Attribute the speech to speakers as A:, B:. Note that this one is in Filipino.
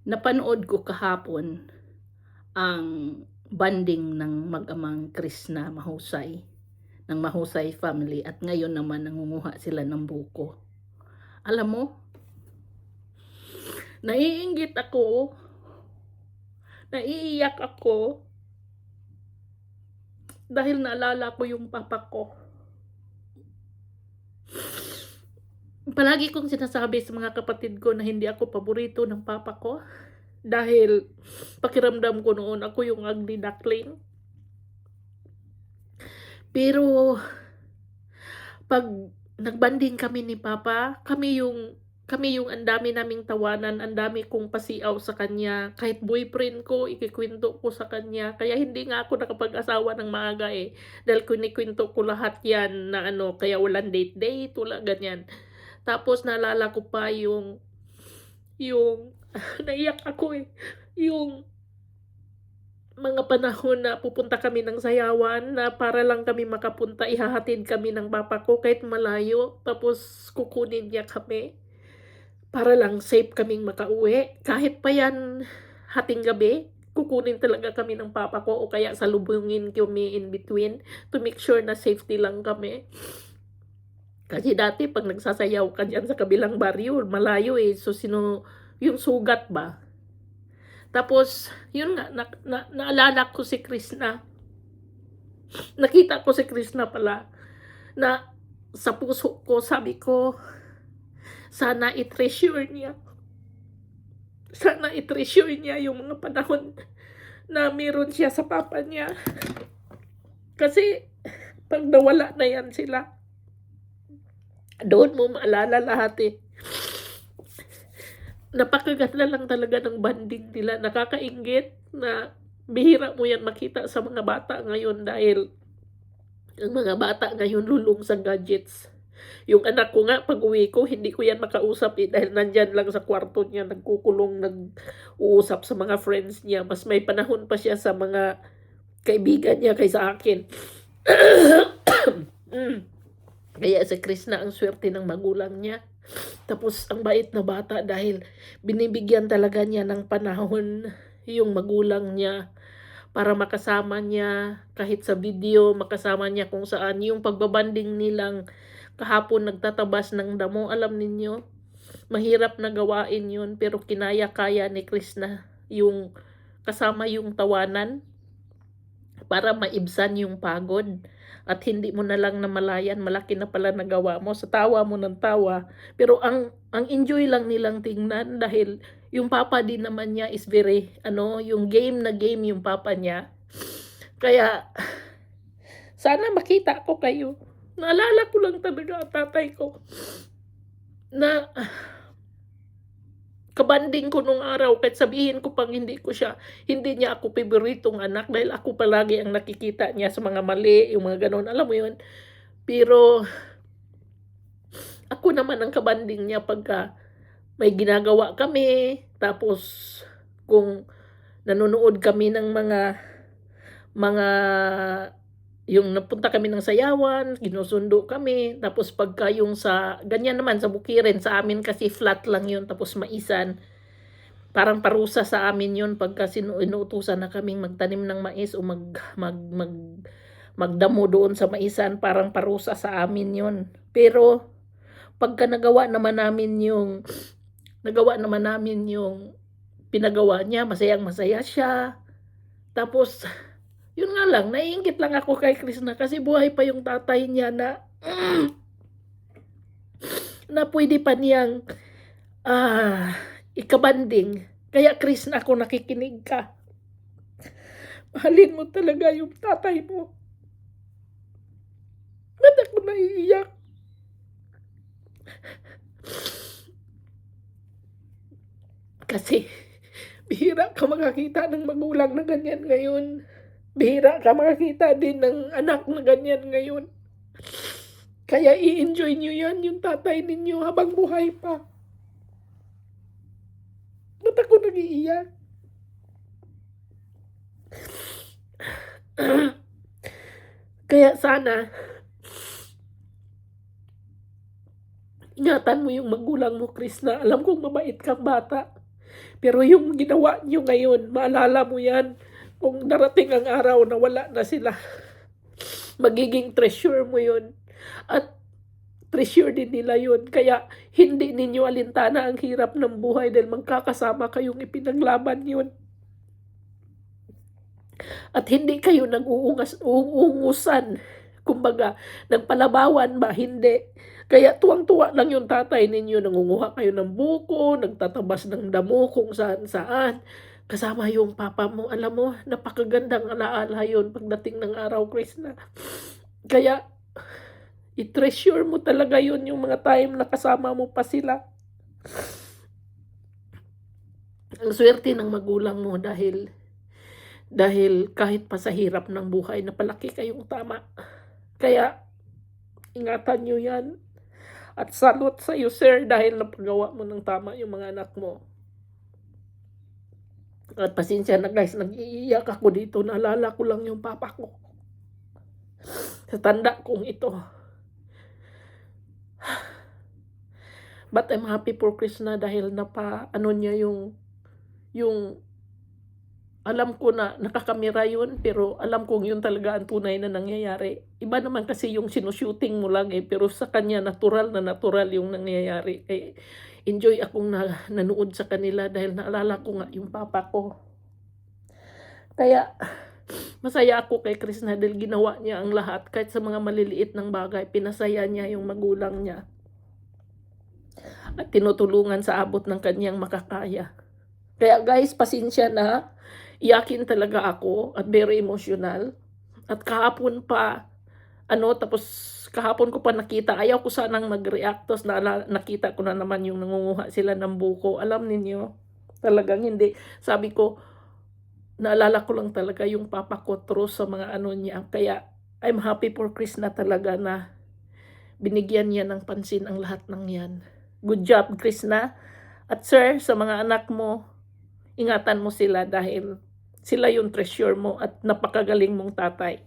A: Napanood ko kahapon ang banding ng mag-amang Krishna Mahusay, ng Mahusay family, at ngayon naman nangunguha sila ng buko. Alam mo, naiinggit ako, naiiyak ako, dahil naalala ko yung papa ko. Palagi kong sinasabi sa mga kapatid ko na hindi ako paborito ng papa ko dahil pakiramdam ko noon ako yung ugly duckling. Pero pag nagbanding kami ni papa, kami yung ang dami naming tawanan, ang dami kong pasiaw sa kanya. Kahit boyfriend ko, ikikwento ko sa kanya. Kaya hindi nga ako nakapag-asawa ng maaga dahil kinikwento ko lahat yan na kaya walang date-date, wala ganyan. Tapos naalala ko pa yung naiyak ako yung mga panahon na pupunta kami ng sayawan na para lang kami makapunta, ihahatid kami ng papa ko kahit malayo, tapos kukunin niya kami para lang safe kaming makauwi. Kahit pa yan hating gabi, kukunin talaga kami ng papa ko o kaya salubungin kami in between to make sure na safety lang kami. Kasi dati pag nagsasayaw ka dyan sa kabilang baryo, malayo so yung sugat ba? Tapos, yun nga, naalala ko si Krishna. Nakita ko si Krishna pala, na sa puso ko, sabi ko, sana i-treasure niya. Sana i-treasure niya yung mga panahon na meron siya sa papa niya. Kasi, pag nawala na yan sila, doon mo maalala lahat Napakaganda lang talaga ng banding nila. Nakakainggit na bihira mo yan makita sa mga bata ngayon dahil ang mga bata ngayon lulong sa gadgets. Yung anak ko nga, pag uwi ko, hindi ko yan makausap dahil nandyan lang sa kwarto niya, nagkukulong, nag-uusap sa mga friends niya. Mas may panahon pa siya sa mga kaibigan niya kaysa akin. Kaya si Krishna ang swerte ng magulang niya. Tapos ang bait na bata dahil binibigyan talaga niya ng panahon yung magulang niya para makasama niya kahit sa video, makasama niya kung saan. Yung pagbabanding nilang kahapon nagtatabas ng damo, alam ninyo, mahirap na gawain yun pero kinaya-kaya ni Krishna yung kasama yung tawanan para maibsan yung pagod. At hindi mo na lang namalayan, malaki na pala nagawa mo. Sa tawa mo ng tawa. Pero ang enjoy lang nilang tingnan dahil yung papa din naman niya is very, yung game na game yung papa niya. Kaya, sana makita ko kayo. Naalala ko lang talaga ang tatay ko na kabanding ko nung araw, kahit sabihin ko pang hindi niya ako paboritong anak dahil ako palagi ang nakikita niya sa mga mali, yung mga ganon, alam mo yun. Pero ako naman ang kabanding niya pagka may ginagawa kami, tapos kung nanonood kami ng mga yung napunta kami ng sayawan, ginusundo kami, tapos pagka yung sa, ganyan naman sa bukirin, sa amin kasi flat lang yun, tapos maisan, parang parusa sa amin yun pagka inuutusan na kaming magtanim ng mais o magdamo doon sa maisan, parang parusa sa amin yun. Pero pagka nagawa naman namin yung pinagawa niya, masayang masaya siya. Tapos yun nga lang, naiinggit lang ako kay Krishna kasi buhay pa yung tatay niya na pwede pa niyang ikabanding. Kaya Krishna, ako nakikinig ka. Mahalin mo talaga yung tatay mo. Ba't ako naiiyak? Kasi bihira ka makakita ng magulang na ganyan ngayon. Bihira ka makakita din ng anak na ganyan ngayon. Kaya i-enjoy nyo yan, yung tatay ninyo habang buhay pa. Ba't ako nag-iiyak? Kaya sana, ingatan mo yung magulang mo, Krishna. Alam kong mabait kang bata. Pero yung ginawa niyo ngayon, maalala mo yan, kung darating ang araw na wala na sila, magiging treasure mo yun. At treasure din nila yun. Kaya hindi ninyo alintana ang hirap ng buhay dahil magkakasama kayong ipinaglaban yun. At hindi kayo uungusan. Kumbaga, nagpalabawan ba? Hindi. Kaya tuwang-tuwa lang yung tatay ninyo, nangunguha kayo ng buko, nagtatabas ng damo kung saan-saan. Kasama yung papa mo. Alam mo, napakagandang alaala yun pagdating ng araw, Chris, na. Kaya, i-treasure mo talaga yun yung mga time na kasama mo pa sila. Ang swerte ng magulang mo dahil kahit pa sa hirap ng buhay, napalaki kayong tama. Kaya, ingatan nyo yan. At salute sa iyo, sir, dahil napagawa mo ng tama yung mga anak mo. At pasensya na guys, nag-iiyak ako dito. Naalala ko lang yung papa ko. Sa tanda kong ito. But I'm happy for Krishna dahil niya yung alam ko na nakakamera yun, pero alam kong yun talaga ang tunay na nangyayari. Iba naman kasi yung sinushooting mo lang pero sa kanya natural yung nangyayari. Enjoy akong nanood sa kanila dahil naalala ko nga yung papa ko. Kaya masaya ako kay Krishna dahil ginawa niya ang lahat. Kahit sa mga maliliit ng bagay, pinasaya niya yung magulang niya. At tinutulungan sa abot ng kanyang makakaya. Kaya guys, pasensya na. Iyakin talaga ako at very emotional. At kahapon pa, tapos kahapon ko pa nakita, ayaw ko sanang mag-react, tapos nakita ko na naman yung nangunguha sila ng buko. Alam ninyo, talagang hindi. Sabi ko, naalala ko lang talaga yung papa ko true sa mga niya. Kaya I'm happy for Krishna talaga na binigyan niya ng pansin ang lahat ng yan. Good job, Krishna. At sir, sa mga anak mo, ingatan mo sila dahil sila yung treasure mo at napakagaling mong tatay.